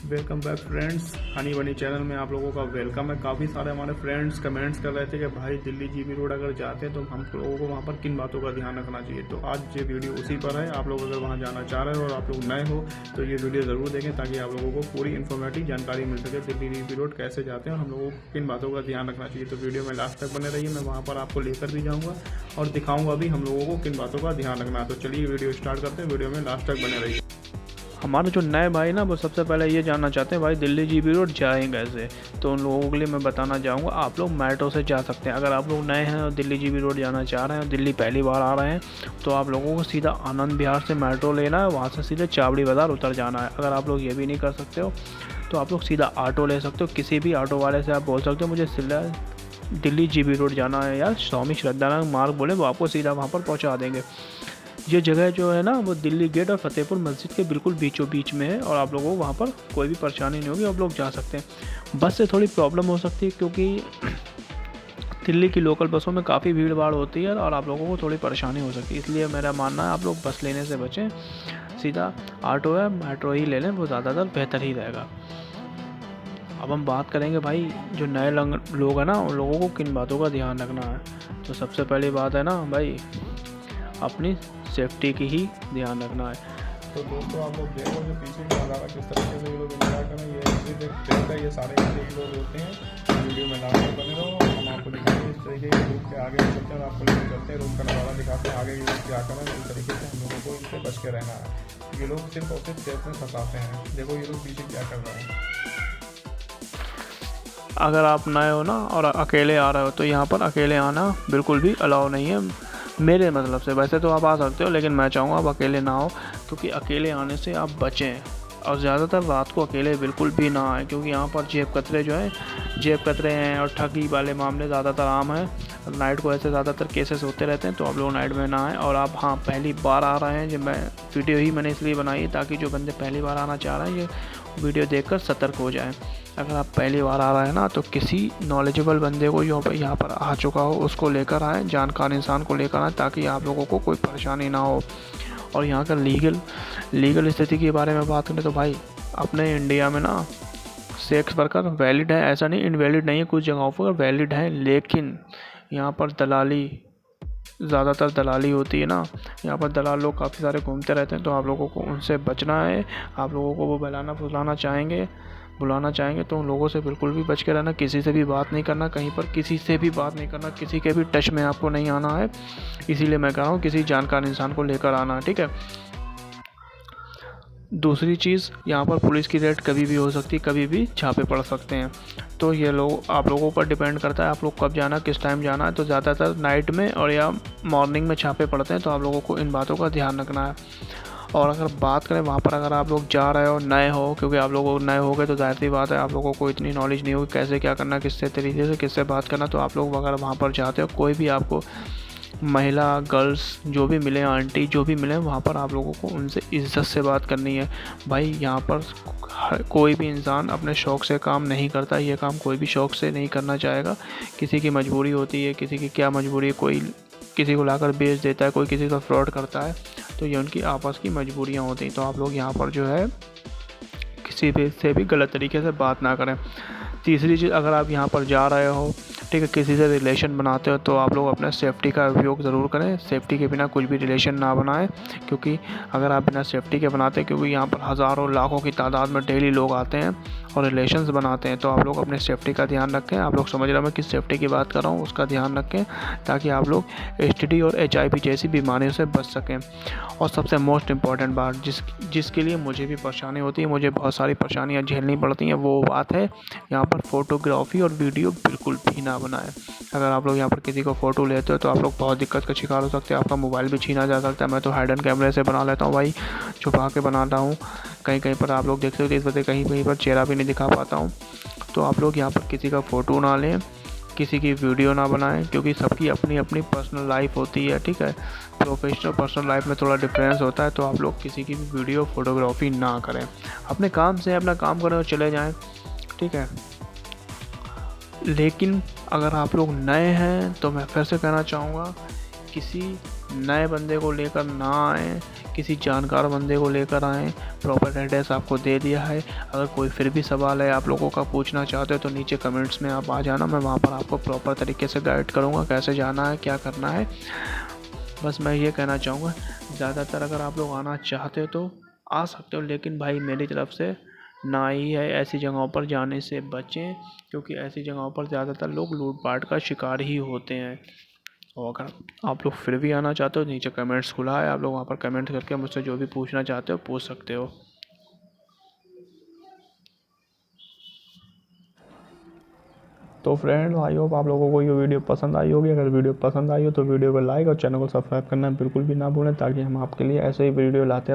Welcome back friends, Honey बनी channel में आप लोगों का वेलकम है। काफ़ी सारे हमारे फ्रेंड्स कमेंट्स कर रहे थे कि भाई दिल्ली जीबी रोड अगर जाते हैं तो हम लोगों को वहाँ पर किन बातों का ध्यान रखना चाहिए। तो आज ये वीडियो उसी पर है। आप लोग अगर वहाँ जाना चाह रहे हो और आप लोग नए हो तो ये वीडियो ज़रूर देखें ताकि आप लोगों को पूरी इन्फॉर्मेटिव जानकारी मिल सके दिल्ली जीबी रोड कैसे जाते हैं और हम लोगों को किन बातों का ध्यान रखना चाहिए। तो वीडियो में लास्ट तक बने रहिए, मैं वहाँ पर आपको लेकर भी जाऊँगा और दिखाऊँगा भी हम लोगों को किन बातों का ध्यान रखना है। तो चलिए वीडियो स्टार्ट करते हैं, वीडियो में लास्ट तक बने रहिए। हमारे जो नए भाई ना वो सबसे पहले ये जानना चाहते हैं भाई दिल्ली जीबी रोड जाएंगे कैसे। तो उन लोगों के लिए मैं बताना चाहूँगा आप लोग मेट्रो से जा सकते हैं। अगर आप लोग नए हैं और दिल्ली जीबी रोड जाना चाह रहे हैं और दिल्ली पहली बार आ रहे हैं तो आप लोगों को सीधा आनंद विहार से मेट्रो लेना है, वहाँ से सीधे चावड़ी बाज़ार उतर जाना है। अगर आप लोग ये भी नहीं कर सकते हो तो आप लोग सीधा ऑटो ले सकते हो। किसी भी ऑटो वाले से आप बोल सकते हो मुझे सीधा दिल्ली जीबी रोड जाना है यार, स्वामी श्रद्धानंद मार्ग बोले, वो आपको सीधा वहाँ पर पहुँचा देंगे। ये जगह जो है ना वो दिल्ली गेट और फतेहपुर मस्जिद के बिल्कुल बीचों बीच में है और आप लोगों को वहाँ पर कोई भी परेशानी नहीं होगी, आप लोग जा सकते हैं। बस से थोड़ी प्रॉब्लम हो सकती है क्योंकि दिल्ली की लोकल बसों में काफ़ी भीड़ भाड़ होती है और आप लोगों को थोड़ी परेशानी हो सकती है, इसलिए मेरा मानना है आप लोग बस लेने से बचें, सीधा ऑटो या मेट्रो ही ले लें, वो ज़्यादातर बेहतर ही रहेगा। अब हम बात करेंगे भाई जो नए लोग हैं ना उन लोगों को किन बातों का ध्यान रखना है। तो सबसे पहली बात है ना भाई अपनी सेफ्टी की ही ध्यान रखना है। तो दोस्तों आप लोग देखो जो पीछे का नज़ारा किस तरीके से ये लोग इंतजार करें, ये ट्रेन का ये सारे लोग होते हैं। वीडियो में लास्ट तक बने रहो, हम आपको दिखाएंगे इस तरीके के रूट के आगे चलते हैं और आपको लेकर चलते हैं, रूट का नज़ारा दिखाते हैं, आगे ये लोग क्या करें। इस तरीके से हम लोगों को इनसे बच के रहना है। ये लोग सिर्फ और सिर्फ सेफ में फंसाते हैं। देखो ये लोग पीछे क्या कर रहे हैं। अगर आप नए हो ना और अकेले आ रहे हो तो यहाँ पर अकेले आना बिल्कुल भी अलाउ नहीं है मेरे मतलब से। वैसे तो आप आ सकते हो लेकिन मैं चाहूँगा आप अकेले ना हो, क्योंकि अकेले आने से आप बचें और ज़्यादातर रात को अकेले बिल्कुल भी ना आए, क्योंकि यहाँ पर जेब कतरे जो हैं, जेब कतरे हैं और ठगी वाले मामले ज़्यादातर आम हैं। नाइट को ऐसे ज़्यादातर केसेस होते रहते हैं, तो आप लोग नाइट में ना आएँ। और आप हाँ पहली बार आ रहे हैं, जब मैं वीडियो ही मैंने इसलिए बनाई है ताकि जो बंदे पहली बार आना चाह रहे हैं ये वीडियो देखकर सतर्क हो जाएं। अगर आप पहली बार आ रहे हैं ना तो किसी नॉलेजेबल बंदे को जो यहाँ पर आ चुका हो उसको लेकर आएँ, जानकार इंसान को लेकर आएँ, ताकि आप लोगों को कोई परेशानी ना हो। और यहाँ का लीगल स्थिति के बारे में बात करें तो भाई अपने इंडिया में ना सेक्स वर्कर वैलिड है, ऐसा नहीं इनवैलिड नहीं है, कुछ जगहों पर वैलिड है, लेकिन यहाँ पर दलाली ज़्यादातर दलाली होती है ना। यहाँ पर दलाल लोग काफ़ी सारे घूमते रहते हैं, तो आप लोगों को उनसे बचना है। आप लोगों को वो बुलाना चाहेंगे तो उन लोगों से बिल्कुल भी बच के रहना। किसी से भी बात नहीं करना, कहीं पर किसी से भी बात नहीं करना, किसी के भी टच में आपको नहीं आना है। इसीलिए मैं कह रहा हूँ किसी जानकार इंसान को लेकर आना, ठीक है। दूसरी चीज़, यहाँ पर पुलिस की रेड कभी भी हो सकती है, कभी भी छापे पड़ सकते हैं। तो ये लोग आप लोगों पर डिपेंड करता है आप लोग कब जाना, किस टाइम जाना है। तो ज़्यादातर नाइट में और या मॉर्निंग में छापे पड़ते हैं, तो आप लोगों को इन बातों का ध्यान रखना है। और अगर बात करें वहाँ पर अगर आप लोग जा रहे हो नए हो, क्योंकि आप लोग नए हो गए तो जाहिर सी बात है आप लोगों को इतनी नॉलेज नहीं होगी कैसे क्या करना, किससे तरीके से किससे बात करना। तो आप लोग अगर वहाँ पर जाते हो, कोई भी आपको महिला गर्ल्स जो भी मिले, आंटी जो भी मिले, वहाँ पर आप लोगों को उनसे इज्जत से बात करनी है। भाई यहाँ पर कोई भी इंसान अपने शौक़ से काम नहीं करता, ये काम कोई भी शौक़ से नहीं करना चाहेगा। किसी की मजबूरी होती है, किसी की क्या मजबूरी है, कोई किसी को लाकर बेच देता है, कोई किसी का फ्रॉड करता है, तो ये उनकी आपस की मजबूरियाँ होती हैं। तो आप लोग यहाँ पर जो है किसी भी से भी गलत तरीके से बात ना करें। तीसरी चीज़, अगर आप यहाँ पर जा रहे हो, ठीक है, किसी से रिलेशन बनाते हो तो आप लोग अपने सेफ्टी का उपयोग ज़रूर करें। सेफ्टी के बिना कुछ भी रिलेशन ना बनाएं, क्योंकि अगर आप बिना सेफ्टी के बनाते हैं, क्योंकि यहाँ पर हज़ारों लाखों की तादाद में डेली लोग आते हैं और रिलेशंस बनाते हैं, तो आप लोग अपने सेफ्टी का ध्यान रखें। आप लोग समझ रहे हैं मैं किस सेफ्टी की बात कर रहा हूँ, उसका ध्यान रखें ताकि आप लोग STD और HIV जैसी बीमारियों से बच सकें। और सबसे मोस्ट इम्पॉर्टेंट बात जिसके लिए मुझे भी परेशानी होती है, मुझे बहुत सारी परेशानियाँ झेलनी पड़ती हैं, वो बात है यहाँ पर फ़ोटोग्राफी और वीडियो बिल्कुल भी ना बनाएं। अगर आप लोग यहाँ पर किसी को फ़ोटो लेते हो तो आप लोग बहुत दिक्कत का शिकार हो सकते हैं, आपका मोबाइल भी छीना जा सकता है। मैं तो हाइडन कैमरे से बना लेता हूँ भाई, छुपा के बनाता हूँ। कहीं कहीं पर आप लोग देख सकते हो, इस वजह कहीं कहीं पर चेहरा भी नहीं दिखा पाता हूँ। तो आप लोग यहाँ पर किसी का फ़ोटो ना लें, किसी की वीडियो ना बनाएं, क्योंकि सबकी अपनी अपनी पर्सनल लाइफ होती है, ठीक है। प्रोफेशनल पर्सनल लाइफ में थोड़ा डिफरेंस होता है, तो आप लोग किसी की भी वीडियो फोटोग्राफी ना करें। अपने काम से अपना काम करें और चले जाएं, ठीक है। लेकिन अगर आप लोग नए हैं तो मैं फिर से कहना चाहूँगा किसी नए बंदे को लेकर ना आएँ, किसी जानकार बंदे को लेकर आएँ। प्रॉपर एड्रेस आपको दे दिया है। अगर कोई फिर भी सवाल है आप लोगों का पूछना चाहते हो तो नीचे कमेंट्स में आप आ जाना, मैं वहाँ पर आपको प्रॉपर तरीके से गाइड करूँगा कैसे जाना है, क्या करना है। बस मैं ये कहना चाहूँगा, ज़्यादातर अगर आप लोग आना चाहते हो तो आ सकते हो, लेकिन भाई मेरी तरफ से ना ही है, ऐसी जगहों पर जाने से बचें, क्योंकि ऐसी जगहों पर ज़्यादातर लोग लूटपाट का शिकार ही होते हैं। और अगर आप लोग फिर भी आना चाहते हो, नीचे कमेंट्स खुला है, आप लोग वहाँ पर कमेंट करके मुझसे जो भी पूछना चाहते हो पूछ सकते हो। तो फ्रेंड, आई होप आप लोगों को ये वीडियो पसंद आई होगी। अगर वीडियो पसंद आई हो तो वीडियो को लाइक और चैनल को सब्सक्राइब करना बिल्कुल भी ना भूलें, ताकि हम आपके लिए ऐसे ही वीडियो लाते रहें।